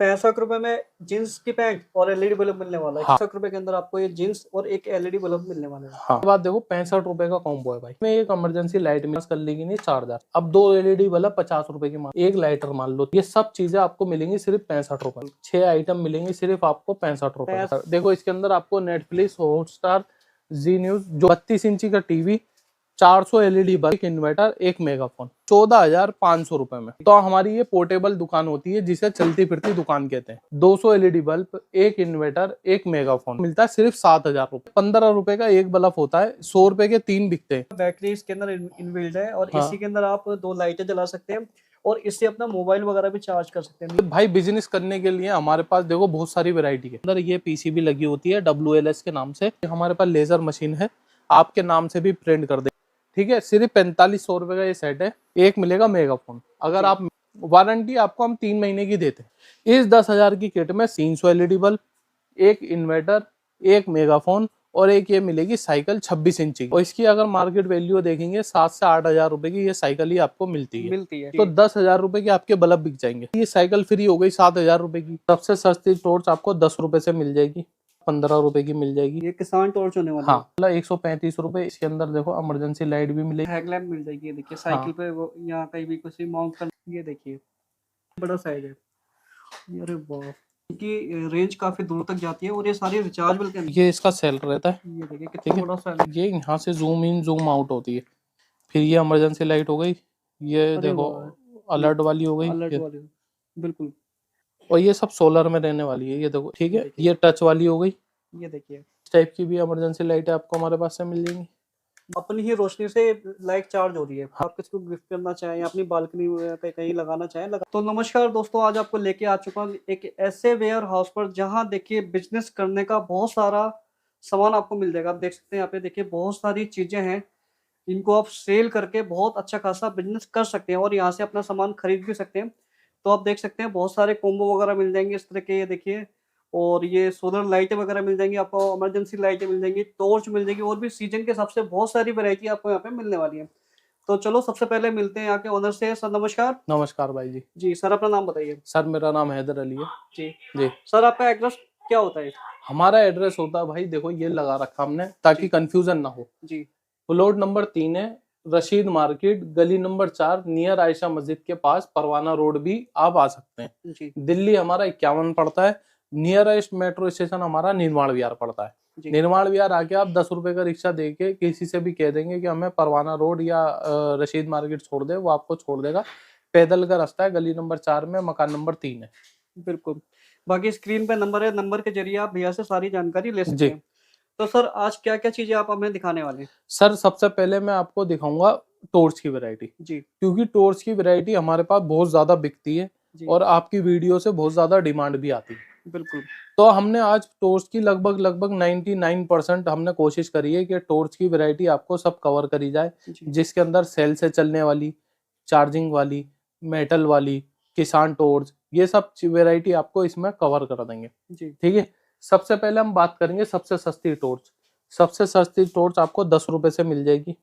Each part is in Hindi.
₹65 में जीन्स की पैंट और एलईडी बल्ब मिलने वाला है। हाँ। ₹65 के अंदर आपको ये जीन्स और एक एलईडी बल्ब मिलने वाला है। हाँ, बात देखो ₹65 का कॉम्बो है भाई। मैं एक इमरजेंसी लाइट में कर लेगी नहीं चार्जर, अब 2 एलईडी बल्ब ₹50 की, एक लाइटर मान लो, ये सब चीजें आपको मिलेंगी सिर्फ ₹65। 6 आइटम मिलेंगे सिर्फ आपको ₹65। देखो इसके अंदर आपको नेटफ्लिक्स, हॉटस्टार, जी न्यूज, जो 32 इंची का टीवी, 400 एलईडी बल्ब, एक इन्वर्टर, एक मेगाफोन, 14,500 रुपए में। तो हमारी ये पोर्टेबल दुकान होती है जिसे चलती फिरती दुकान कहते हैं। 200 एलईडी बल्ब, एक इन्वर्टर, एक मेगाफोन मिलता है सिर्फ 7,000 रुपए। ₹15 का एक बल्ब होता है, ₹100 के 3 बिकते हैं। बैटरी इसके अंदर इनबिल्ट है और हाँ। इसी के अंदर आप 2 लाइटें जला सकते हैं और इससे अपना मोबाइल वगैरह भी चार्ज कर सकते हैं। भाई बिजनेस करने के लिए हमारे पास देखो बहुत सारी वैरायटी है। अंदर ये पीसीबी लगी होती है WLS के नाम से। हमारे पास लेजर मशीन है, आपके नाम से भी प्रिंट कर दे, ठीक है। सिर्फ ₹4500 का ये सेट है। एक मिलेगा मेगाफोन। अगर आप वारंटी आपको हम 3 महीने की देते हैं। इस 10,000 की किट में 300 एलईडी बल्ब, एक इन्वर्टर, एक मेगाफोन और एक ये मिलेगी साइकिल 26 इंची। और इसकी अगर मार्केट वैल्यू देखेंगे 7 से 8,000 रुपए की ये साइकिल ही आपको मिलती है। तो 10,000 रुपए के आपके बल्ब बिक जाएंगे। ये साइकिल फ्री हो गई 7,000 रुपए की। सबसे सस्ती टॉर्च आपको ₹10 से मिल जाएगी, ₹15 की मिल जाएगी। ये किसान टॉर्च होने वाली हाँ, मतलब ₹135। इसके अंदर देखो इमरजेंसी लाइट भी मिलेगी, हेडलैम्प मिल जाएगी। ये देखिए साइकिल पे वो यहाँ कहीं भी कुछ माउंट कर, ये देखिए बड़ा साइज है। अरे वाह, इनकी रेंज काफी दूर तक जाती है और ये सारी रिचार्जेबल के अंदर। ये इसका सेल रहता है, ये देखिए कितना बड़ा सेल है। ये यहाँ से जूम इन जूम आउट होती है। फिर ये इमरजेंसी लाइट हो गई, ये देखो अलर्ट वाली हो गई, अलर्ट वाली, बिल्कुल। और ये सब सोलर में रहने वाली है, ये देखो, ठीक है। ये टच वाली हो गई, ये देखिए। इस टाइप की भी इमरजेंसी लाइट आपको हमारे पास से मिल जाएंगी। अपनी ही रोशनी से लाइट चार्ज हो रही है। आप किसी को गिफ्ट करना चाहें या अपनी बालकनी में कहीं लगाना चाहें तो नमस्कार दोस्तों, आज आपको लेके आ चुका हूँ एक ऐसे वेयर हाउस पर जहाँ देखिए बिजनेस करने का बहुत सारा सामान आपको मिल जाएगा। आप देख सकते हैं यहाँ पे देखिए बहुत सारी चीजें हैं, इनको आप सेल करके बहुत अच्छा खासा बिजनेस कर सकते हैं और यहाँ से अपना सामान खरीद भी सकते हैं। तो आप देख सकते हैं बहुत सारे कॉम्बो वगैरह मिल जाएंगे इस तरह के, ये देखिए। और ये सोलर लाइटें वगैरह मिल जाएंगी आपको, इमरजेंसी लाइटें मिल जाएंगी, टॉर्च मिल जाएगी और भी सीजन के हिसाब से बहुत सारी वैरायटी आपको यहाँ पे मिलने वाली है। तो चलो सबसे पहले मिलते हैं यहाँ के ओनर से। सर नमस्कार। नमस्कार भाई जी। जी सर, अपना नाम बताइए। सर मेरा नाम हैदर अली है। जी जी। सर, आपका एड्रेस क्या होता है? हमारा एड्रेस होता है भाई, देखो ये लगा रखा हमने ताकि कंफ्यूजन ना हो। जी। प्लॉट नंबर 3 है, रशीद मार्केट, गली नंबर 4, नियर आयशा मस्जिद के पास, परवाना रोड भी आप आ सकते हैं। जी। दिल्ली हमारा 51 पड़ता है। नियरेस्ट मेट्रो स्टेशन हमारा निर्माण विहार पड़ता है। निर्माण विहार आके आप ₹10 का रिक्शा देके किसी से भी कह देंगे कि हमें परवाना रोड या रशीद मार्केट छोड़ दे, वो आपको छोड़ देगा। पैदल का रास्ता है, गली नंबर 4 में, मकान नंबर 3 है। बिल्कुल। बाकी स्क्रीन पे नंबर है, नंबर के जरिए आप भैया से सारी जानकारी ले सकते हैं। तो सर आज क्या क्या चीजें आप हमें दिखाने वाले हैं? सर सबसे पहले मैं आपको दिखाऊंगा टॉर्च की वैरायटी, जी। क्योंकि टॉर्च की वैरायटी हमारे पास बहुत ज्यादा बिकती है और आपकी वीडियो से बहुत ज्यादा डिमांड भी आती है। बिल्कुल। तो हमने आज टॉर्च की लगभग 99% हमने कोशिश करी है कि टॉर्च की वैरायटी आपको सब कवर करी जाए, जिसके अंदर सेल से चलने वाली, चार्जिंग वाली, मेटल वाली, किसान टॉर्च, ये सब वैरायटी आपको इसमें कवर कर देंगे। ठीक है। सबसे पहले हम बात करेंगे सबसे सस्ती टॉर्च। सबसे सस्ती टॉर्च आपको ₹10 से मिल जाएगी,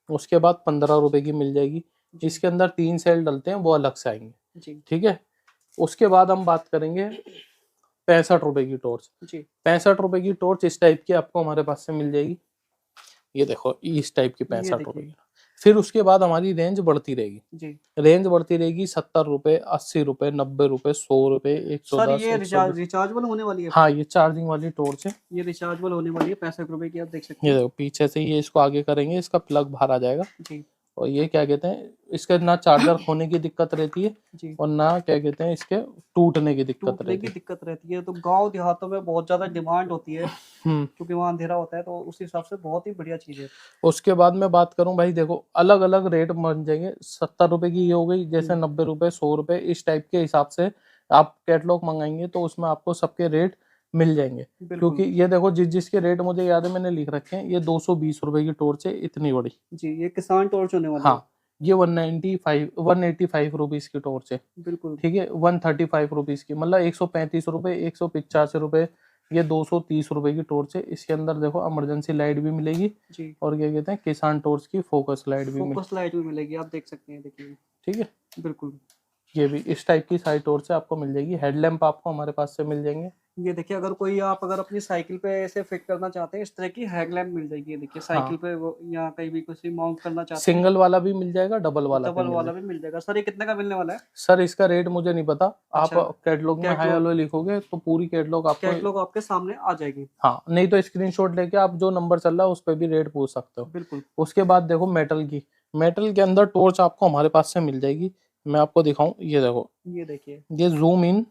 उसके बाद ₹15 की मिल जाएगी। इसके अंदर 3 सेल डलते हैं, वो अलग से आएंगे। ठीक है। उसके बाद हम बात करेंगे ₹65 की टॉर्च। ₹65 की टॉर्च इस टाइप की आपको हमारे पास से मिल जाएगी। ये देखो इस टाइप की ₹65 की। फिर उसके बाद हमारी रेंज बढ़ती रहेगी। रेंज बढ़ती रहेगी ₹70, ₹80, ₹90, ₹100, सर ₹110। ये रिचार्जेबल होने वाली है? हाँ, ये चार्जिंग वाली टॉर्च है। ये रिचार्जेबल होने वाली है ₹65 की, आप देख सकते ये हैं। देखो पीछे से ये इसको आगे करेंगे, इसका प्लग बाहर आ जाएगा। जी। और ये क्या कहते हैं, इसके ना चार्जर खोने की दिक्कत रहती है और ना क्या कहते हैं इसके टूटने की दिक्कत रहती है। तो गांव देहातों में बहुत ज्यादा डिमांड होती है क्योंकि वहाँ अंधेरा होता है, तो उस हिसाब से बहुत ही बढ़िया चीज है। उसके बाद मैं बात करूं भाई, देखो अलग अलग रेट बन जाएंगे। ₹70 की ये हो गई, जैसे ₹90, ₹100, इस टाइप के हिसाब से आप कैटलॉग मंगाएंगे तो उसमें आपको सबके रेट मिल जाएंगे। क्योंकि ये देखो जिसके रेट मुझे याद है मैंने लिख रखे हैं। ये ₹220 की टॉर्च है, इतनी बड़ी। जी, ये किसान टॉर्च होने वाली है। हाँ, ये 185 रुपीज की टॉर्च है। बिल्कुल। ठीक है। 135 रुपीज की, मतलब ₹135, ₹185, ये ₹230 की टॉर्च है। इसके अंदर देखो इमरजेंसी लाइट भी मिलेगी और क्या कहते हैं किसान टॉर्च की फोकस लाइट भी मिलेगी, आप देख सकते हैं, देखिए। ठीक है। बिल्कुल। ये भी इस टाइप की सारी टॉर्च आपको मिल जाएगी। हेडलैम्प आपको हमारे पास से मिल जाएंगे। ये देखिए, अगर अपनी साइकिल पे ऐसे फिट करना चाहते हैं, इस तरह की हेडलैम्प मिल जाएगी। ये देखिए, साइकिल हाँ, पे वो या कहीं भी कुछ माउंट करना चाहते हैं, सिंगल वाला भी मिल जाएगा, डबल वाला भी डबल मिल वाला जाएगा। भी मिल जाएगा। सर ये कितने का मिलने वाला है? सर इसका रेट मुझे नहीं पता, आप अच्छा, कैटलॉग में हाई कैटलॉग एलॉय लिखोगे तो पूरी कैटलॉग आपको। कैटलॉग आपके सामने आ जाएगी। हाँ, नहीं तो स्क्रीनशॉट लेके आप जो नंबर चल रहा है उस पर भी रेट पूछ सकते हो। बिल्कुल। उसके बाद देखो मेटल की, मेटल के अंदर टॉर्च आपको हमारे पास से मिल जाएगी। मैं आपको दिखाऊं, ये देखो, ये देखिए, ये जूम इन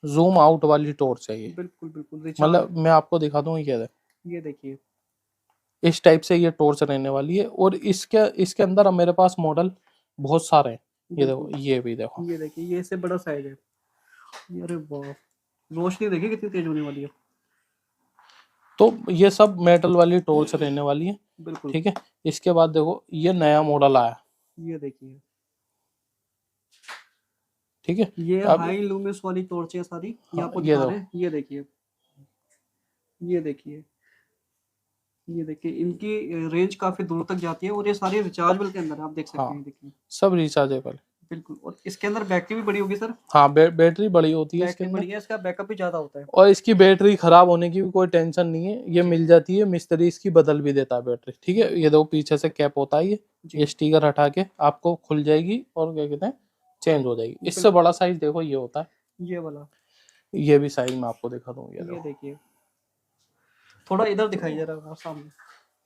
जूम आउट वाली टॉर्च है ये। बिल्कुल बिल्कुल रिचार्ज। मतलब मैं आपको दिखा दूं, ये देखो, ये देखिए, इस टाइप से ये टॉर्च रहने वाली है। और इसके इसके अंदर मेरे पास मॉडल बहुत सारे हैं। ये देखो, बिल्कुल। ये भी देखो। ये देखिए, ये इससे बड़ा साइज है। अरे वाह, रोशनी देखिए कितनी तेज होने वाली है। तो ये सब मेटल वाली टॉर्च रहने वाली है। बिल्कुल। ठीक है। इसके बाद देखो, ये नया मॉडल आया। ये देखिए, ठीक है। ये अब हाई लूमिस वाली टॉर्चें सारी ये हाँ, आपको ये दिखा रहे देखो, हैं। ये देखिए, ये देखिए, ये देखिए, इनकी रेंज काफी दूर तक जाती है, और ये सारी रिचार्जेबल के अंदर है, आप देख सकते हाँ, हैं। देखिए, सब रिचार्जेबल। बिल्कुल। और इसके अंदर बैटरी भी बड़ी होगी सर। हाँ, बैटरी बड़ी होती है इसके बैटरी अंदर। बड़ी है, इसका बैकअप भी ज्यादा होता है। और इसकी बैटरी खराब होने की भी कोई टेंशन नहीं है, ये जी मिल जाती है, मिस्त्री इसकी बदल भी देता है बैटरी। ठीक है। ये देखो, पीछे से कैप होता है ये जी, स्टिकर हटा के आपको खुल जाएगी और क्या कहते हैं, चेंज हो जाएगी। इससे बिल्कुल। बड़ा साइज देखो ये होता है। ये वाला, ये भी साइज मैं आपको दिखा दूँ, ये ये देखो, देखिए, थोड़ा इधर दिखाई जरा आप सामने।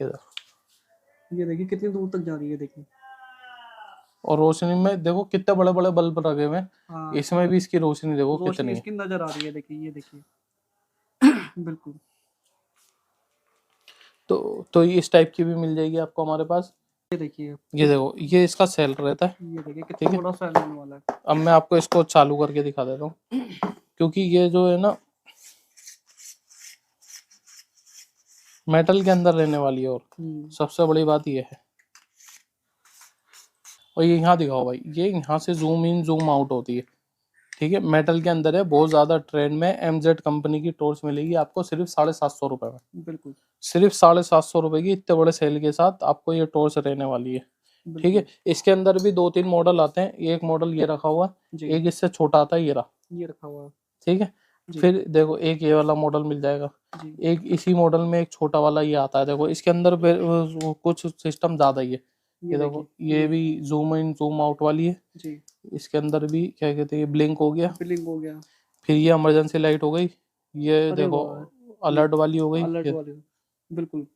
ये देखो। ये देखिए कितनी दूर तक जा रही है, देखिए। और रोशनी में देखो कितने बड़े बड़े बल्ब लगे हुए हैं, हाँ, इसमें भी इसकी रोशनी देखो रोशनी कितनी है। इसकी नजर आ रही है, देखिए। ये देखिए, बिल्कुल। तो ये इस टाइप की भी मिल जाएगी आपको हमारे पास। ये देखिए, ये देखो, ये इसका सेल रहता है। ये देखिए कितना ठीक है। बड़ा फैन होने वाला है। अब मैं आपको इसको चालू करके दिखा देता हूँ, क्योंकि ये जो है ना मेटल के अंदर रहने वाली है, और सबसे बड़ी बात ये है। और ये यहाँ दिखाओ भाई, ये यहाँ से जूम इन जूम आउट होती है। ठीक है। मेटल के अंदर है, बहुत ज्यादा ट्रेंड में एमजेड कंपनी की टॉर्च मिलेगी आपको सिर्फ 750 रुपए में। बिल्कुल, सिर्फ 750 रुपए की इतने बड़े सेल के साथ आपको ये टॉर्च रहने वाली है। ठीक है। बिल्कुल। इसके अंदर भी दो तीन मॉडल आते हैं, एक मॉडल ये रखा हुआ है, जी, एक इससे छोटा आता है, ये रहा। ये रखा हुआ है। ठीक है। जी, फिर देखो, एक ये वाला मॉडल मिल जाएगा, जी, एक इसी मॉडल में एक छोटा वाला ये आता है। देखो इसके अंदर वो कुछ सिस्टम ज्यादा ही है। ये ये देखिए, देखो, ये भी जूम इन जूम आउट वाली है। जी, इसके अंदर भी क्या कहते हैं, ब्लिंक हो गया। बिलिंग हो गया। फिर ये इमरजेंसी लाइट हो गई। ये अरे देखो, वाह, ये अलर्ट वाली हो गई। अलर्ट वाली, बिल्कुल।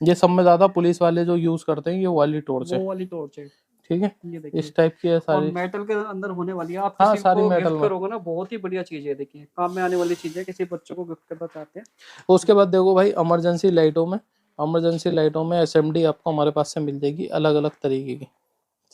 ये सब में ज्यादा पुलिस वाले जो यूज करते हैं, ये वाली टॉर्च वो है। वाली टॉर्च है। ठीक है। ये देखिए, इस टाइप की है और सारी। मेटल के अंदर होने वाली है। आप हाँ, किसी सारी को मेटल गिफ्ट में। करोगे ना, बहुत ही बढ़िया चीज है। देखिए, काम में आने वाली चीज है, किसी बच्चों को गिफ्ट करना चाहते हैं। उसके बाद देखो भाई, इमरजेंसी लाइटों में एसएमडी आपको हमारे पास से मिल जाएगी अलग अलग तरीके की।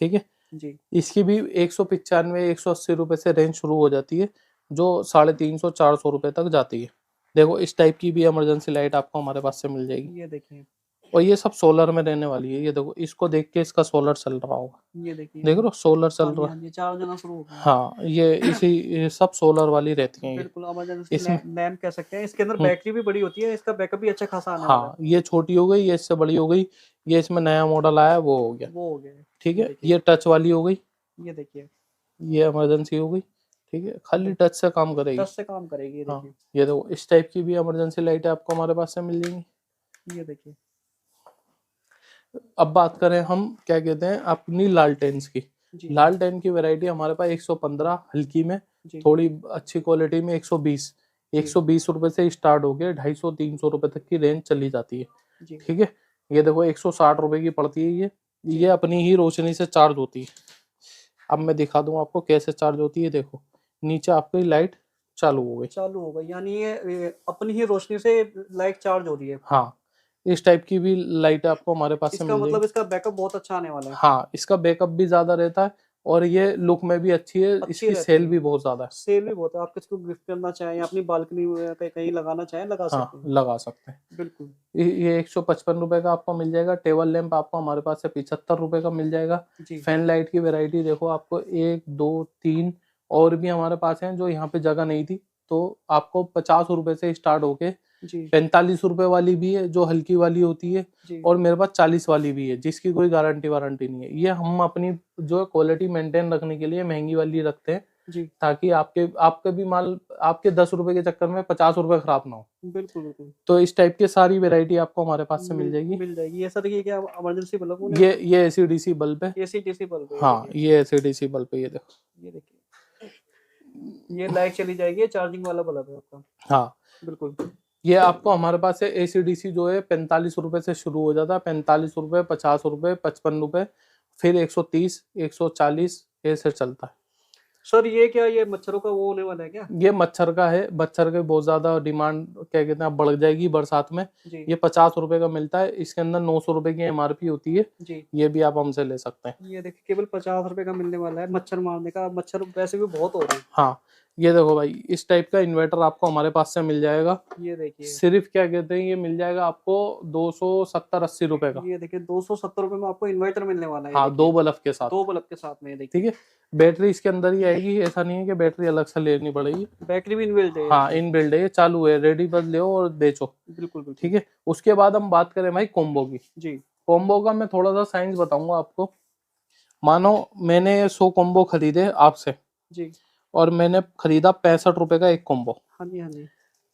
ठीक है। जी, इसकी भी 195 180 रुपए से रेंज शुरू हो जाती है, जो 350 400 रुपए तक जाती है। देखो इस टाइप की भी इमरजेंसी लाइट आपको हमारे पास से मिल जाएगी। ये देखिए, और ये सब सोलर में रहने वाली है। ये देखो, इसको देख के इसका सोलर चल रहा होगा। ये देखिए। देख रहे हो, सोलर हाँ चल जी, रहा हाँ है। जी, चार्ज होना शुरू हो गया। हाँ, ये सब सोलर वाली रहती हैं ये। बिल्कुल, इमरजेंसी इसमें लैम्प कह सकते हैं। इसके अंदर हम्म, बैटरी भी बड़ी होती है, इसका बैकअप भी अच्छा खासा आने वाला है। हाँ, ये छोटी हो गई, ये इससे बड़ी हो गई। ये इसमें नया मॉडल आया, वो हो गया। वो हो गया है। ठीक ये है। देखिए, ये टच वाली हो गई, ये देखिए, ये इमरजेंसी हो गई। ठीक है, खाली बिल्कुल। टच से काम करेगी। 10 से काम करेगी। ये हाँ, देखिए, ये देखो, इस टाइप की भी इमरजेंसी लाइट आपको हमारे पास से मिल जाएंगी। ये देखिए, अब बात करें हम क्या कहते हैं अपनी लालटेन्स की। जी, लालटेन की वैरायटी हमारे पास 115 हल्की में, जी, थोड़ी अच्छी क्वालिटी में 120। जी, 120 रुपए से स्टार्ट होके 250 300 रुपए तक की रेंज चली जाती है। जी, ठीक है। ये देखो, 160 रुपए की पड़ती है ये जी। अपनी ही रोशनी से चार्ज होती है। अब मैं दिखा दूं आपको कैसे चार्ज होती है। देखो, नीचे आपकी लाइट चालू हो गई। चालू हो गई, यानी ये अपनी ही रोशनी से लाइट चार्ज हो रही है। हाँ, इस टाइप की भी लाइट आपको हमारे पास से इसका मिल मतलब जाएगी। इसका बैकअप बहुत अच्छा आने वाला है। हाँ, इसका बैकअप भी ज्यादा रहता है, और ये लुक में भी अच्छी है, अच्छी इसकी रहती सेल है। भी बहुत ज्यादा है। सेल भी बहुत है। आप किसी को गिफ्ट करना चाहें या अपनी बालकनी में कहीं लगाना चाहें, लगा हाँ, सकते हैं। लगा सकते हैं। बिल्कुल। ये 155 रुपए का आपको मिल जाएगा। टेबल लैंप आपको हमारे पास से 75 रुपए का मिल जाएगा। जी, फैन लाइट की वैरायटी देखो, आपको एक दो तीन और भी हमारे पास हैं, जो यहाँ पे जगह नहीं थी, तो आपको 50 रुपए से स्टार्ट होके जी 45 रुपए वाली भी है जो हल्की वाली होती है, जी और मेरे पास 40 वाली भी है जिसकी कोई गारंटी वारंटी नहीं है। ये हम अपनी जो है क्वालिटी मेंटेन रखने के लिए महंगी वाली रखते हैं, जी ताकि आपके भी माल, आपके 10 रुपए के चक्कर में 50 रुपए खराब ना हो। बिल्कुल बिल्कुल तो इस टाइप की सारी वेरायटी आपको हमारे पास से मिल जाएगी। मिल जाएगी। ये सर ये क्या इमरजेंसी बल्ब होने ये एसीडीसी बल्ब है। एसी डीसी बल्ब है, ये हाँ, देखिए। ये एसीडीसी बल्ब है, ये देखो। ये देखिए, ये लाइट चली जाएगी, चार्जिंग वाला बल्ब है आपका। हाँ, बिल्कुल ये आपको हमारे पास है एसीडीसी जो है 45 रुपए से शुरू हो जाता है, 45 रुपए, 50 रुपए, 55 रुपए, फिर 130, 140 ऐसे चलता है। सर। ये क्या, ये मच्छरों का वो होने वाला है क्या? ये मच्छर का है, मच्छर के बहुत ज्यादा डिमांड क्या कहते हैं बढ़ जाएगी बरसात में। जी ये 50 रुपए का मिलता है, इसके अंदर 900 रुपए की एमआरपी होती है। जी। ये भी आप हमसे ले सकते हैं। ये देखिए, केवल 50 रुपए का मिलने वाला है मच्छर मारने का। मच्छर वैसे भी बहुत हो रहे हैं। हाँ, ये देखो भाई, इस टाइप का इन्वर्टर आपको हमारे पास से मिल जाएगा। ये देखिए, सिर्फ क्या कहते हैं, ये मिल जाएगा आपको 270-80 रुपए का। ये देखिए 270 रुपए में आपको इन्वर्टर मिलने वाला है। हाँ, ये 2 देखिए, बल्ब के साथ। 2 बल्ब के साथ में। ये देखिए, ठीक है, बैटरी इसके अंदर ही आएगी, ऐसा नहीं है कि बैटरी अलग से लेनी पड़ेगी। बैटरी भी इनबिल्ट है। हाँ, इन बिल्ड है, ये चालू है, रेडी बस ले और बेचो। बिल्कुल बिल्कुल। ठीक है, उसके बाद हम बात करें भाई कॉम्बो की। जी कॉम्बो का मैं थोड़ा सा साइंस बताऊंगा आपको। मानो मैंने 100 कॉम्बो खरीदे आपसे, जी। और मैंने खरीदा 65 रुपए का एक कॉम्बो। हाँ जी हाँ जी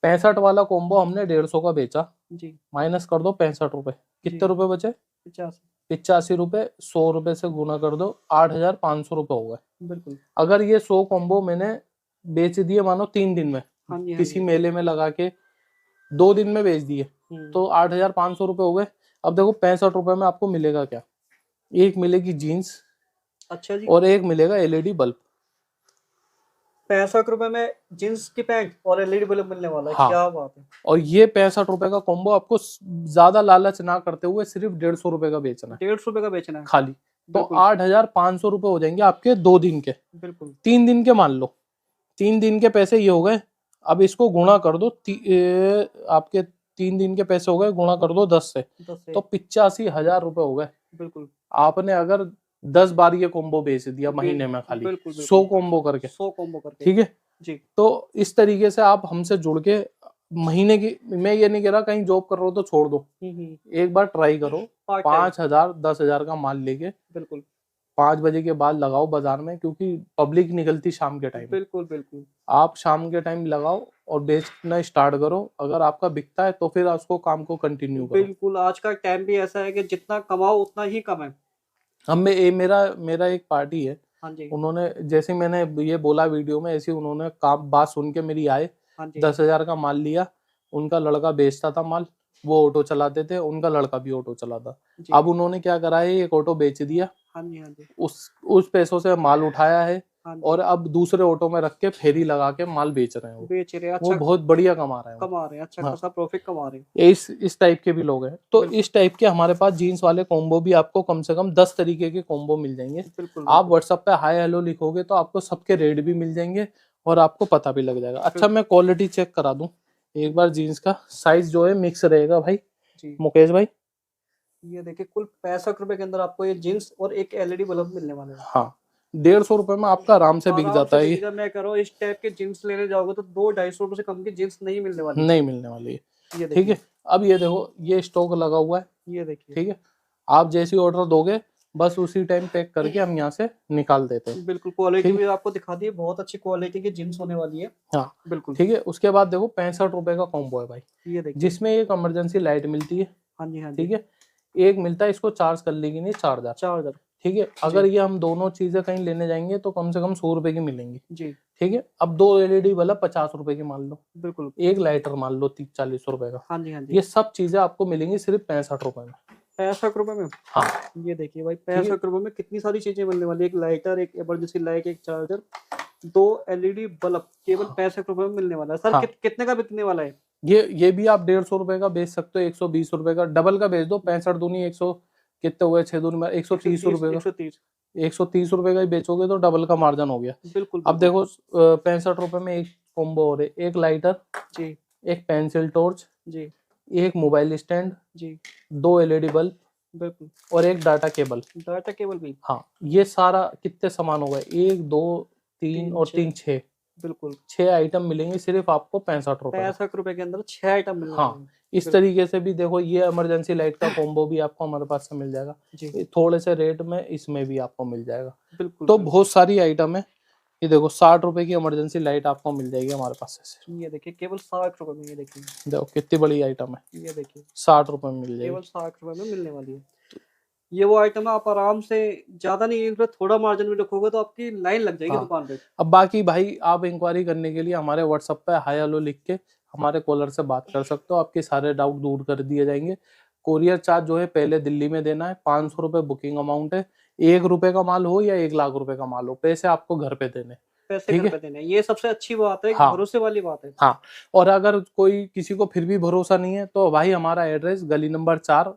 65 वाला कॉम्बो हमने 150 का बेचा, जी माइनस कर दो 65 रुपए, जी। कितने रुपए बचे? 50। 85 रुपए। 100 रुपए से गुना कर दो, 8500 रुपए हो गए। बिल्कुल। अगर ये 100 कॉम्बो मैंने बेच दिए मानो 3 दिन में, हाँ जी हाँ किसी जी। मेले में लगा के 2 दिन में बेच दिए, तो 8500 रुपए हो गए। अब देखो 65 रुपए में आपको मिलेगा क्या? एक मिलेगी जीन्स, अच्छा जी। और एक मिलेगा एलईडी बल्ब। 65 रुपए में जींस की पैंट और एलईडी बल्ब मिलने वाला है। हाँ। क्या बात है। और ये 65 रुपए का कॉम्बो आपको ज्यादा लालच ना करते हुए सिर्फ 150 रुपए का बेचना है 150 रुपए का बेचना है। खाली। तो बिल्कुल 8500 रुपए हो जाएंगे आपके 2 दिन के। बिल्कुल। 3 दिन के मान लो, 3 दिन के पैसे ये हो गए। अब इसको गुणा कर दो, आपके 3 दिन के पैसे हो गए, गुणा कर दो 10 से, 10 से। तो 85,000 रुपए हो गए। बिल्कुल आपने अगर 10 बार ये कॉम्बो बेच दिया महीने में खाली, बिल्कुल 100 कॉम्बो करके। 100 कॉम्बो करके। ठीक है, जी तो इस तरीके से आप हमसे जुड़ के महीने की, मैं ये नहीं कह रहा कहीं जॉब कर रहे हो तो छोड़ दो, एक बार ट्राई करो। Part time. 5,000 10,000 का माल लेके बिल्कुल 5 बजे के बाद लगाओ बाजार में, क्योंकि पब्लिक निकलती शाम के टाइम। बिल्कुल बिल्कुल। आप शाम के टाइम लगाओ और बेचना स्टार्ट करो। अगर आपका बिकता है तो फिर उसको काम को कंटिन्यू करो। बिल्कुल आज का टाइम भी ऐसा है कि जितना कमाओ उतना ही कम है। अब मैं मेरा एक पार्टी है, हाँ जी उन्होंने जैसे मैंने ये बोला वीडियो में, ऐसे उन्होंने काम बात सुन के मेरी आए, हाँ जी 10,000 का माल लिया। उनका लड़का बेचता था माल, वो ऑटो चलाते थे, उनका लड़का भी ऑटो चलाता। जी। अब उन्होंने क्या करा है, एक ऑटो बेच दिया, हाँ जी हाँ जी उस पैसों से माल उठाया है, हाँ जी। और अब दूसरे ऑटो में रख के फेरी लगा के माल बेच रहे हैं। वो बेच रहे हैं। वो अच्छा बहुत बढ़िया कमा रहे हैं वो। कमा रहे हैं। अच्छा हाँ। खासा प्रॉफिट कमा रहे हैं। ये इस टाइप के भी लोग हैं। तो बिल्कुल। इस टाइप के हमारे पास जीन्स वाले कॉम्बो भी आपको कम से कम 10 तरीके के कॉम्बो मिल जाएंगे। बिल्कुल आप व्हाट्सएप पे हाय हेलो लिखोगे तो आपको सबके रेट भी मिल जाएंगे और आपको पता भी लग जाएगा। अच्छा, मैं क्वालिटी चेक करा दूं एक बार। जीन्स का साइज जो है मिक्स रहेगा भाई जी। मुकेश भाई। ये देखिए, कुल 65 रुपए के अंदर आपको ये जींस और एक एलईडी बल्ब मिलने वाला है। हाँ, 150 रुपए में आपका आराम से बिक आराम जाता से है ये। बिकेगा। मैं कह रहा हूँ इस टाइप के जींस लेने जाओगे तो 200-250 रुपए से कम की जींस नहीं मिलने वाली। नहीं मिलने वाली है। ये ठीक देखिए, है, अब ये देखो, ये स्टॉक लगा हुआ है। ये देखिए। ठीक है, आप जैसी ऑर्डर दोगे बस उसी टाइम पैक करके हम यहाँ से निकाल देते हैं। बिल्कुल क्वालिटी ठीक भी आपको दिखा दी है, बहुत अच्छी क्वालिटी की जींस होने वाली है। हाँ बिल्कुल। ठीक है, उसके बाद देखो 65 रुपए का कॉम्बो है भाई, ये देखिए। जिसमें एक इमरजेंसी लाइट मिलती है। हाँ जी हाँ जी। ठीक है, एक मिलता है इसको चार्ज कर लेगी नहीं चार्जर। चार्जर। ठीक है, अगर ये हम दोनों चीजें कहीं लेने जाएंगे तो कम से कम 100 रुपए की मिलेंगी। जी ठीक है, अब 2 एलईडी बल्ब 50 रुपए की मान लो, बिल्कुल। एक लाइटर मान लो 30-40 रुपए का। हाँ जी हाँ जी। ये सब चीजें आपको मिलेंगी सिर्फ 65 रुपए में। 65 रुपए में। हाँ, ये देखिए भाई, 65 रुपए में कितनी सारी चीजें मिलने वाली है। एक लाइटर, एक इमरजेंसी लाइट, एक चार्जर, 2 एलईडी बल्ब, केवल 65 रुपए में मिलने वाला है। सर हाँ। कितने का बिकने वाला है? ये भी आप 150 रुपए का बेच सकते हो, 120 रुपए का डबल का बेच दो। 65 दूनी 100 कितने हुए, 6 दूनी 130 रुपए का। 130। 130 रुपए का ही बेचोगे तो डबल का मार्जिन हो गया। बिल्कुल अब देखो 65 रुपए में एक कॉम्बो हो रहे, एक लाइटर, जी एक पेंसिल टॉर्च, जी एक मोबाइल स्टैंड, जी 2 एलईडी बल्ब बिल्कुल। और एक डाटा केबल। डाटा केबल भी। हाँ, ये सारा कितने सामान हो गए, 1 2 3 और 3 6 बिल्कुल 6 आइटम मिलेंगे सिर्फ आपको 65 रुपए में। 65 रुपए के अंदर 6 आइटम मिल रहे हाँ, हैं। इस तरीके से भी देखो, ये इमरजेंसी लाइट का कॉम्बो भी आपको हमारे पास से मिल जाएगा। जी ये थोड़े से रेट में इसमें भी आपको मिल जाएगा। बिल्कुल तो बिल्कुल। बहुत सारी आइटम है। ये देखो 60 रुपए की इमरजेंसी लाइट आपको मिल जाएगी हमारे पास से। ये देखिए केवल 60 रुपए में, ये देखिए, देखो कितनी बड़ी आइटम है, ये देखिए 60 रुपए में मिल केवल जाएगी। 60 रुपए में मिलने वाली है। ये वो आइटम है, आप आराम से, ज्यादा नहीं, एक थोड़ा मार्जिन में रखोगे तो आपकी लाइन लग जाएगी हाँ। दुकान पे। अब बाकी भाई आप इंक्वायरी करने के लिए हमारे व्हाट्सएप पे हाय हेलो लिख के हमारे कॉलर से बात कर सकते हो, आपके सारे डाउट दूर कर दिए जाएंगे। कोरियर चार्ज जो है पहले दिल्ली में देना है, 500 रुपए बुकिंग अमाउंट है। 1 रुपए का माल हो या 1 लाख रुपए का माल हो, पैसे आपको घर पे देने। पैसे ठीक घर है, पे देने हैं। ये सबसे अच्छी बात है, एक हाँ भरोसे वाली बात है। हाँ। और अगर कोई किसी को फिर भी भरोसा नहीं है तो भाई हमारा एड्रेस गली नंबर 4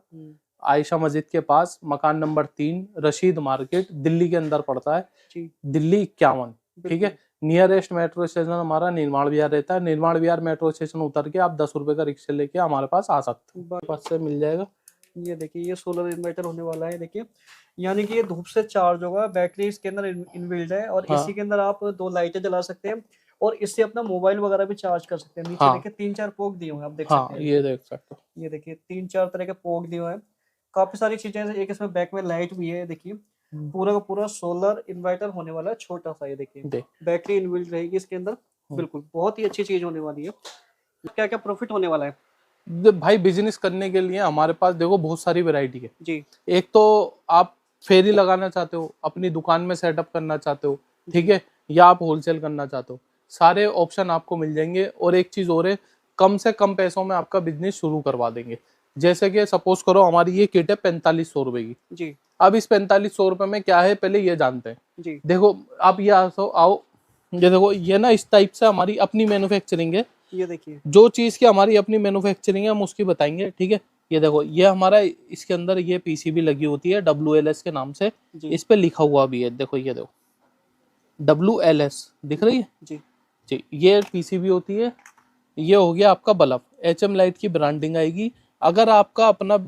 आयशा मस्जिद के पास, मकान नंबर 3, रशीद मार्केट, दिल्ली के अंदर पड़ता है, जी दिल्ली 51। ठीक है, बिल्कुल नियरेस्ट मेट्रो स्टेशन हमारा निर्माण विहार रहता है। निर्माण विहार मेट्रो स्टेशन उतर के आप 10 रुपए का रिक्शा लेके हमारे पास आ सकते हैं, पास से मिल जाएगा। ये देखिए ये सोलर इन्वर्टर होने वाला है, देखिए, यानी कि ये धूप से चार्ज होगा, बैटरी इसके अंदर इनबिल्ट है, और हाँ इसी के अंदर आप 2 लाइटें जला सकते हैं, और इससे अपना मोबाइल वगैरह भी चार्ज कर सकते हैं। नीचे हाँ देखिए 3-4 पोर्ट दिए हुए हैं, आप देख हाँ, सकते हैं। ये देख सकते हो। ये देखिए 3-4 तरह के पोर्ट दिए हुए हैं, काफी सारी चीजें हैं। एक इसमें बैक में लाइट भी है, देखिए पूरा का पूरा सोलर इन्वर्टर होने वाला है, छोटा सा, ये देखिए देख बैटरी इनबिल्ट रहेगी इसके अंदर। बिल्कुल बहुत ही अच्छी चीज होने वाली है। क्या क्या प्रॉफिट होने वाला है? भाई बिजनेस करने के लिए हमारे पास देखो बहुत सारी वैरायटी है। जी एक तो आप फेरी लगाना चाहते हो, अपनी दुकान में सेटअप करना चाहते हो, ठीक है, या आप होलसेल करना चाहते हो, सारे ऑप्शन आपको मिल जाएंगे। और एक चीज और है, कम से कम पैसों में आपका बिजनेस शुरू करवा देंगे। जैसे कि सपोज करो हमारी ये किट है 4500 रुपए की। जी अब इस 4500 रुपए में क्या है पहले ये जानते हैं। जी देखो आप ये आओ, ये देखो, ये ना इस टाइप से हमारी अपनी मैन्युफैक्चरिंग है। ये देखिए जो चीज की हमारी अपनी मैन्युफैक्चरिंग है हम उसकी बताएंगे, ठीक है। ये देखो ये हमारा, इसके अंदर ये पीसीबी लगी होती है WLS के नाम से, जी इस पे लिखा हुआ भी है, देखो ये देखो WLS दिख रही है जी जी। ये पीसीबी होती है। ये हो गया आपका बल्ब, HM लाइट की ब्रांडिंग आएगी। अगर आपका अपना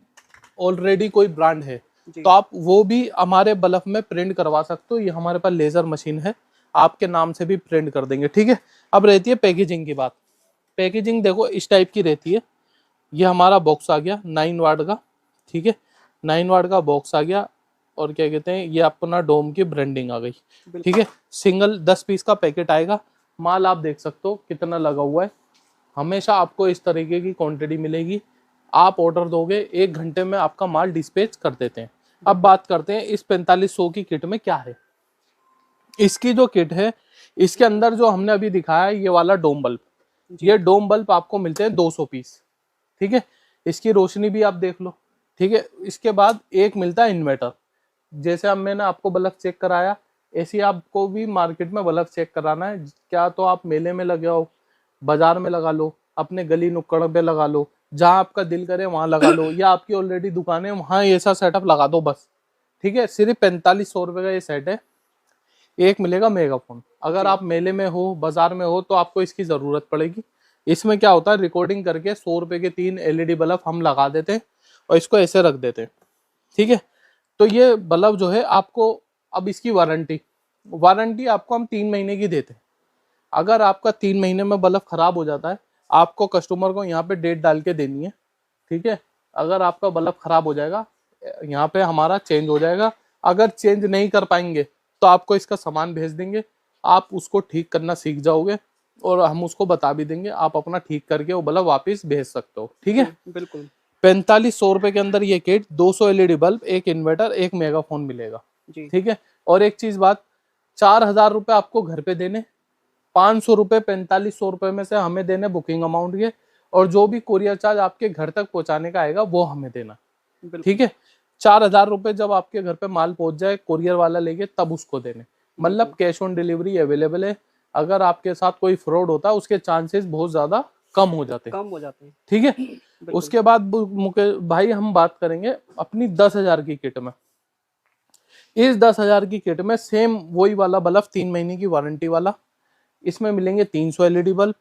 ऑलरेडी कोई ब्रांड है जी तो आप वो भी हमारे बल्ब में प्रिंट करवा सकते हो। ये हमारे पास लेजर मशीन है, आपके नाम से भी प्रिंट कर देंगे, ठीक है। अब रहती है पैकेजिंग की बात। पैकेजिंग देखो इस टाइप की रहती है। ये हमारा बॉक्स आ गया 9 वाट का, ठीक है, 9 वाट का बॉक्स आ गया। और क्या कहते हैं, ये अपना डोम की ब्रांडिंग आ गई, ठीक है। सिंगल 10 पीस का पैकेट आएगा। माल आप देख सकते हो कितना लगा हुआ है। हमेशा आपको इस तरीके की क्वांटिटी मिलेगी। आप ऑर्डर दोगे 1 घंटे में आपका माल डिस्पैच कर देते हैं। अब बात करते हैं इस 4500 की किट में क्या है। इसकी जो किट है, इसके अंदर जो हमने अभी दिखाया है ये वाला डोम बल्ब, ये डोम बल्ब आपको मिलते हैं 200 पीस, ठीक है। इसकी रोशनी भी आप देख लो, ठीक है। इसके बाद एक मिलता है इन्वर्टर। जैसे अब मैंने आपको बल्ब चेक कराया, ऐसे ही आपको भी मार्केट में बल्ब चेक कराना है क्या, तो आप मेले में लगे हो, बाजार में लगा लो, अपने गली नुक्कड़ पे लगा लो, जहां आपका दिल करे वहां लगा लो, या आपकी ऑलरेडी दुकान है वहां ऐसा सेटअप लगा दो बस, ठीक है। सिर्फ 4500 रुपए का ये सेट है। एक मिलेगा मेगाफोन। अगर आप मेले में हो, बाजार में हो, तो आपको इसकी जरूरत पड़ेगी। इसमें क्या होता है, रिकॉर्डिंग करके 100 रुपए के 3 LED बल्ब हम लगा देते हैं और इसको ऐसे रख देते हैं, ठीक है। तो ये बल्ब जो है आपको, अब इसकी वारंटी आपको हम 3 महीने की देते हैं। अगर आपका 3 महीने में बल्ब खराब हो जाता है, आपको कस्टमर को यहाँ पे डेट डाल के देनी है, ठीक है। अगर आपका बल्ब खराब हो जाएगा, यहाँ पे हमारा चेंज हो जाएगा। अगर चेंज नहीं कर पाएंगे तो आपको इसका सामान भेज देंगे, आप उसको ठीक करना सीख जाओगे और हम उसको बता भी देंगे, आप अपना ठीक करके वो बल्ब वापस भेज सकते हो, ठीक है। बिल्कुल 4500 रुपए के अंदर ये किट, 200 LED बल्ब, एक इन्वर्टर, एक मेगाफोन मिलेगा, जी ठीक है। और एक चीज बात, 4000 रुपए आपको घर पे देने, 500 रुपए 4500 रुपए में से हमें देने बुकिंग अमाउंट के, और जो भी कोरियर चार्ज आपके घर तक पहुंचाने का आएगा वो हमें देना, बिल्कुल ठीक है। 4000 रुपए जब आपके घर पे माल पहुंच जाए कोरियर वाला लेके, तब उसको देने। मतलब कैश ऑन डिलीवरी अवेलेबल है। अगर आपके साथ कोई फ्रॉड होता है उसके चांसेस बहुत ज्यादा कम हो जाते हैं, ठीक है। उसके बाद मुकेश भाई हम बात करेंगे अपनी 10,000 की किट में। इस 10,000 की किट में सेम वही वाला बल्ब, 3 महीने की वारंटी वाला। इसमें मिलेंगे 300 LED बल्ब,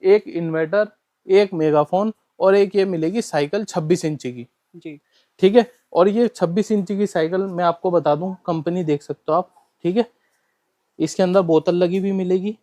एक इन्वर्टर, एक मेगाफोन, और एक ये मिलेगी साइकिल 26 इंची की, जी ठीक है। और ये 26 इंची की साइकिल मैं आपको बता दूं, कंपनी देख सकते हो आप, ठीक है। इसके अंदर बोतल लगी भी मिलेगी,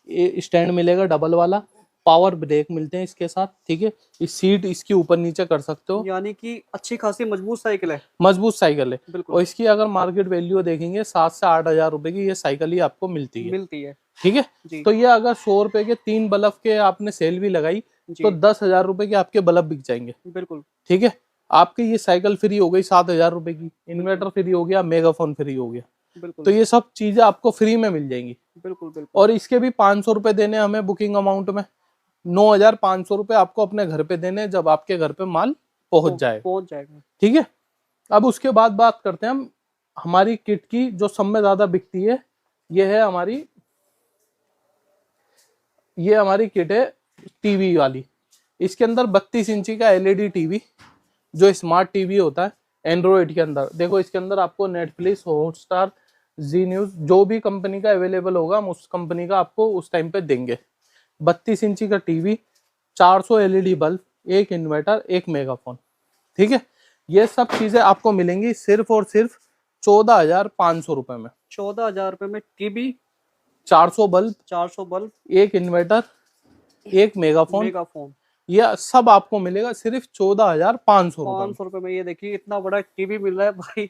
ये स्टैंड मिलेगा डबल वाला, पावर ब्रेक मिलते हैं इसके साथ, ठीक है। इस सीट इसकी ऊपर नीचे कर सकते हो, यानी कि अच्छी खासी मजबूत साइकिल है। मजबूत साइकिल है। बिल्कुल और इसकी अगर मार्केट वैल्यू देखेंगे 7 से 8 हजार रुपए की ये साइकिल ही आपको मिलती है, मिलती है ठीक है। जी। तो ये अगर 100 रुपए के 3 बल्ब के आपने सेल भी लगाई जी तो 10,000 रुपए के आपके बल्ब बिक जाएंगे, बिल्कुल ठीक है। आपकी ये साइकिल फ्री हो गई 7,000 रुपए की, इन्वर्टर फ्री हो गया, मेगाफोन फ्री हो गया, बिल्कुल। तो ये सब चीजें आपको फ्री में मिल जाएंगी। बिल्कुल बिल्कुल। और इसके भी 500 रुपए देने हमें बुकिंग अमाउंट में, 9,500 रुपए आपको अपने घर पे देने जब आपके घर पे माल पहुंच जाएगा, पहुंच जाएगा, ठीक है। अब उसके बाद बात करते हैं हम हमारी किट की जो सब में ज्यादा बिकती है। ये है हमारी, ये हमारी किट है टीवी वाली। इसके अंदर 32 इंची का एलईडी टीवी जो स्मार्ट टीवी होता है एंड्रॉइड के अंदर। देखो इसके अंदर आपको नेटफ्लिक्स, हॉटस्टार, जी न्यूज, जो भी कंपनी का अवेलेबल होगा हम उस कंपनी का आपको उस टाइम पे देंगे। 32 इंची का टीवी, 400 एलईडी बल्ब, एक इन्वर्टर, एक मेगाफोन, ठीक है। ये सब चीजें आपको मिलेंगी सिर्फ और सिर्फ 14,500 रुपए में। 14,000 रुपए में टीवी, 400 बल्ब, 400 बल्ब, एक इन्वर्टर, एक मेगाफोन, मेगाफोन, यह सब आपको मिलेगा सिर्फ 14,500 रुपए में। 500 रुपए में। ये देखिए इतना बड़ा टीवी मिल रहा है भाई,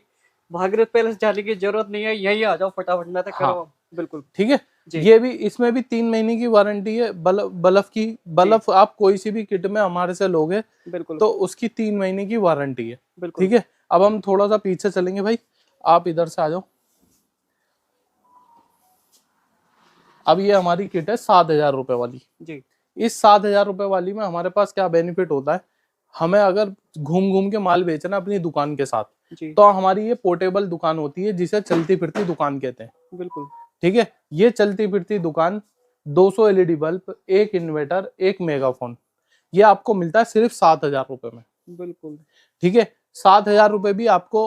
भागीरथ पैलेस जाने की जरूरत नहीं है, यही आ जाओ फटाफट, मैं तो करो। बिल्कुल ठीक है। जी। ये भी, इसमें भी 3 महीने की वारंटी है बल्ब की। बल्ब आप कोई सी भी किट में हमारे से लोगे बिल्कुल तो उसकी 3 महीने की वारंटी है, बिल्कुल ठीक है। अब हम थोड़ा सा पीछे चलेंगे भाई, आप इधर से आ जाओ। अब ये हमारी किट है 7,000 रुपए वाली जी। इस 7,000 रुपए वाली में हमारे पास क्या बेनिफिट होता है, हमें अगर घूम घूम के माल बेचना अपनी दुकान के साथ, जी तो हमारी ये पोर्टेबल दुकान होती है जिसे चलती फिरती दुकान कहते हैं, बिल्कुल ठीक है। ये चलती फिरती दुकान 200 एलईडी बल्ब, एक इन्वर्टर, एक मेगाफोन, ये आपको मिलता है सिर्फ 7,000 रुपए में, बिल्कुल ठीक है। 7,000 रुपए भी आपको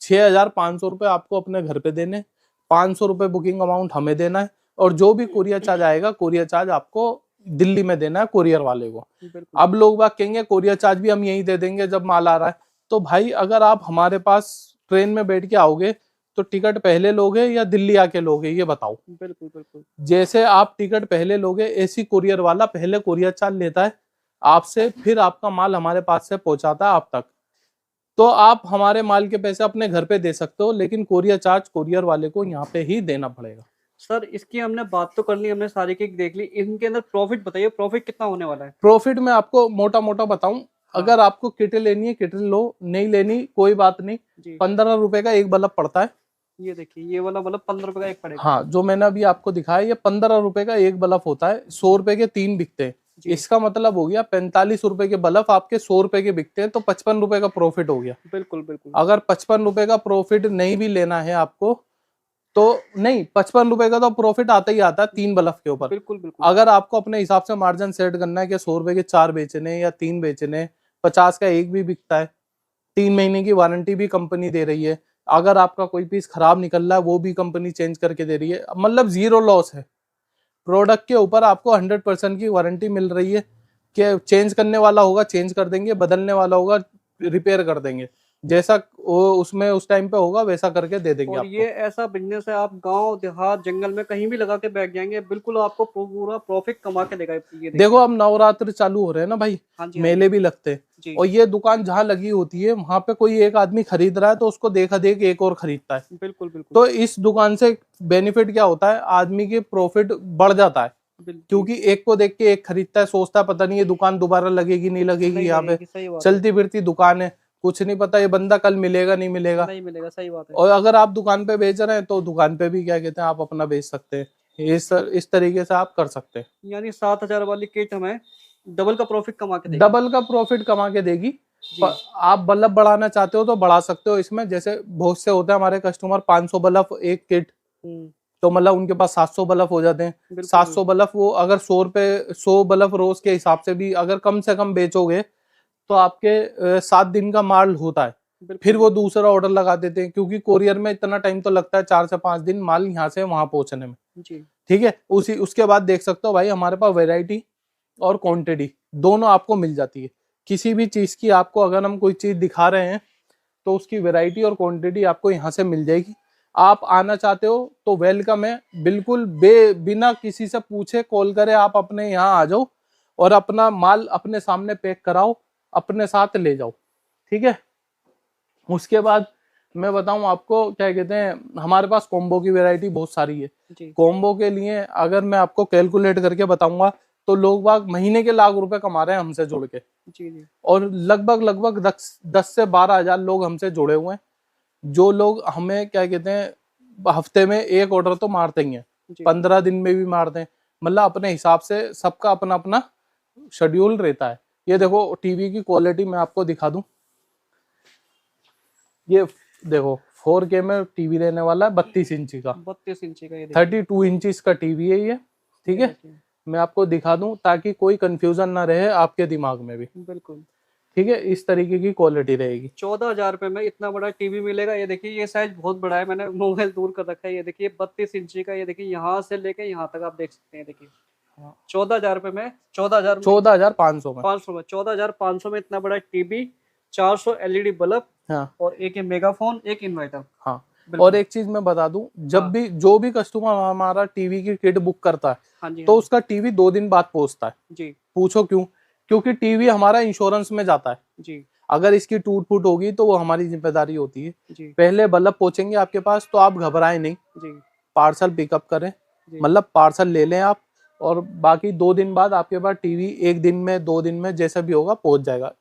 6,500 रुपए आपको अपने घर पे देने, 500 रुपए बुकिंग अमाउंट हमें देना है, और जो भी कोरियर चार्ज आएगा कोरियर चार्ज आपको दिल्ली में देना है कोरियर वाले को। बिल्कुल। अब लोग बात कहेंगे कोरियर चार्ज भी हम यहीं दे देंगे जब माल आ रहा है, तो भाई अगर आप हमारे पास ट्रेन में बैठ के आओगे तो टिकट पहले लोगे या दिल्ली आके लोगे, ये बताओ। बिल्कुल बिल्कुल। जैसे आप टिकट पहले लोगे, ऐसी कोरियर वाला पहले कोरियर चार्ज लेता है आपसे, फिर आपका माल हमारे पास से पहुंचाता है आप तक। तो आप हमारे माल के पैसे अपने घर पे दे सकते हो, लेकिन कोरियर चार्ज कोरियर वाले को यहाँ पे ही देना पड़ेगा। सर इसकी हमने बात तो कर ली, हमने सारी की देख ली, इनके अंदर प्रॉफिट बताइए, प्रॉफिट कितना होने वाला है? प्रॉफिट में आपको मोटा मोटा बताऊं, हाँ। अगर आपको किटें लेनी है किटें लो, नहीं लेनी कोई बात नहीं। जी। 15 रुपए का एक बल्ब पड़ता है। ये देखिए ये वाला बल्ब 15 रुपए का एक पड़ेगा। हाँ, जो मैंने अभी आपको दिखाया ये 15 रुपए का एक बल्ब होता है, 100 रुपए के 3 बिकते हैं। जी। इसका मतलब हो गया 45 रुपए के बल्ब आपके 100 रुपए के बिकते हैं, तो 55 रुपए का प्रॉफिट हो गया। बिल्कुल बिल्कुल। अगर 55 रुपए का प्रॉफिट नहीं भी लेना है आपको, तो नहीं, 55 रुपए का तो प्रॉफिट आता ही आता है 3 बल्ब के ऊपर। बिल्कुल बिल्कुल। अगर आपको अपने हिसाब से मार्जिन सेट करना है कि 100 रुपए के 4 बेचने या 3 बेचने, 50 का एक भी बिकता है, 3 महीने की वारंटी भी कंपनी दे रही है, अगर आपका कोई पीस खराब निकल रहा है वो भी कंपनी चेंज करके दे रही है, मतलब जीरो लॉस है। प्रोडक्ट के ऊपर आपको 100% की वारंटी मिल रही है कि चेंज करने वाला होगा चेंज कर देंगे, बदलने वाला होगा रिपेयर कर देंगे, जैसा उसमें उस टाइम पे होगा वैसा करके दे देंगे और आपको। ये ऐसा बिजनेस है, आप गांव देहात जंगल में कहीं भी लगा के बैठ जाएंगे, बिल्कुल आपको पूरा प्रॉफिट कमा के देगा। ये देखो अब नवरात्र चालू हो रहे हैं ना भाई, हाँ जी, मेले भी लगते हैं, जी। और ये दुकान जहाँ लगी होती है वहां पे कोई एक आदमी खरीद रहा है तो उसको देखा देख एक और खरीदता है। बिल्कुल बिल्कुल। तो इस दुकान से बेनिफिट क्या होता है, आदमी के प्रॉफिट बढ़ जाता है, क्योंकि एक को देख के एक खरीदता है, सोचता है पता नहीं ये दुकान दोबारा लगेगी नहीं लगेगी, यहाँ पे चलती फिरती दुकान है, कुछ नहीं पता ये बंदा कल मिलेगा नहीं मिलेगा, नहीं मिलेगा, सही बात है। और अगर आप दुकान पे बेच रहे हैं तो दुकान पे भी क्या कहते हैं आप अपना बेच सकते हैं, इस तरीके से आप कर सकते हैं। यानी 7,000 वाली किट हमें डबल का प्रॉफिट कमा के देगी। डबल का प्रॉफिट कमा के देगी। आप बल्ब बढ़ाना चाहते हो तो बढ़ा सकते हो इसमें, जैसे बहुत से होते हैं हमारे कस्टमर 500 बल्ब एक किट, तो मतलब उनके पास 700 बल्ब हो जाते हैं। 700 बल्ब वो अगर 100 रुपए 100 बल्ब रोज के हिसाब से भी अगर कम से कम बेचोगे तो आपके 7 दिन का माल होता है, फिर वो दूसरा ऑर्डर लगा देते हैं, क्योंकि कोरियर में इतना टाइम तो लगता है 4 से 5 दिन माल यहाँ से वहां पहुंचने में, ठीक है। उसके बाद देख सकते हो भाई हमारे पास वैरायटी और क्वांटिटी दोनों आपको मिल जाती है। किसी भी चीज की आपको अगर हम कोई चीज दिखा रहे हैं तो उसकी वैरायटी और क्वांटिटी आपको यहाँ से मिल जाएगी। आप आना चाहते हो तो वेलकम है, बिल्कुल बिना किसी से पूछे कॉल करे आप अपने यहाँ आ जाओ और अपना माल अपने सामने पैक कराओ, अपने साथ ले जाओ, ठीक है। उसके बाद मैं बताऊं आपको, क्या कहते हैं, हमारे पास कॉम्बो की वैरायटी बहुत सारी है। जी कॉम्बो के लिए अगर मैं आपको कैलकुलेट करके बताऊंगा तो लोग बाग महीने के लाख रुपए कमा रहे हैं हमसे जुड़ के, जी जी और लगभग लगभग 10 से 12 हजार लोग हमसे जुड़े हुए हैं, जो लोग हमें क्या कहते हैं हफ्ते में एक ऑर्डर तो मारते ही हैं, जी 15 दिन में भी मारते हैं, मतलब अपने हिसाब से सबका अपना अपना शेड्यूल रहता है। ये देखो टीवी की क्वालिटी मैं आपको दिखा दूं, ये देखो 4K में टीवी रहने वाला है, 32 इंची का, 32 इंची का ये देखिए। 32 इंचीज का टीवी है ये, ठीक ये है। देखिए, मैं आपको दिखा दूं ताकि कोई कंफ्यूजन ना रहे आपके दिमाग में भी, बिल्कुल ठीक है। इस तरीके की क्वालिटी रहेगी। 14,000 रुपए में इतना बड़ा टीवी मिलेगा। ये देखिए, ये साइज बहुत बड़ा है, मैंने मोबाइल दूर कर रखा है। ये देखिए 32 इंची का, ये देखिए यहाँ से लेके यहाँ तक आप देख सकते हैं। देखिए 14,000 रुपए में, 14,000 14,500 में। 500 में, 14,500 में इतना बड़ा टीवी, 400 एलईडी बल्ब हाँ और एक ये मेगाफोन, एक इन्वर्टर। हाँ। बिल्कुल। और एक चीज मैं बता दूं, जब हाँ। भी जो भी कस्टमर हमारा टीवी की किट बुक करता है हाँ जी, तो हाँ जी, उसका टीवी 2 दिन बाद पहुंचता है। जी पूछो क्यों? क्योंकि टीवी हमारा इंश्योरेंस में जाता है, जी अगर इसकी टूट फूट होगी तो वो हमारी जिम्मेदारी होती है। जी पहले बल्ब पहुंचेंगे आपके पास तो आप घबराएं नहीं, जी पार्सल पिकअप करें, जी मतलब पार्सल ले लें आप, और बाकी 2 दिन बाद आपके पास टीवी 1 दिन में 2 दिन में जैसा भी होगा पहुंच जाएगा।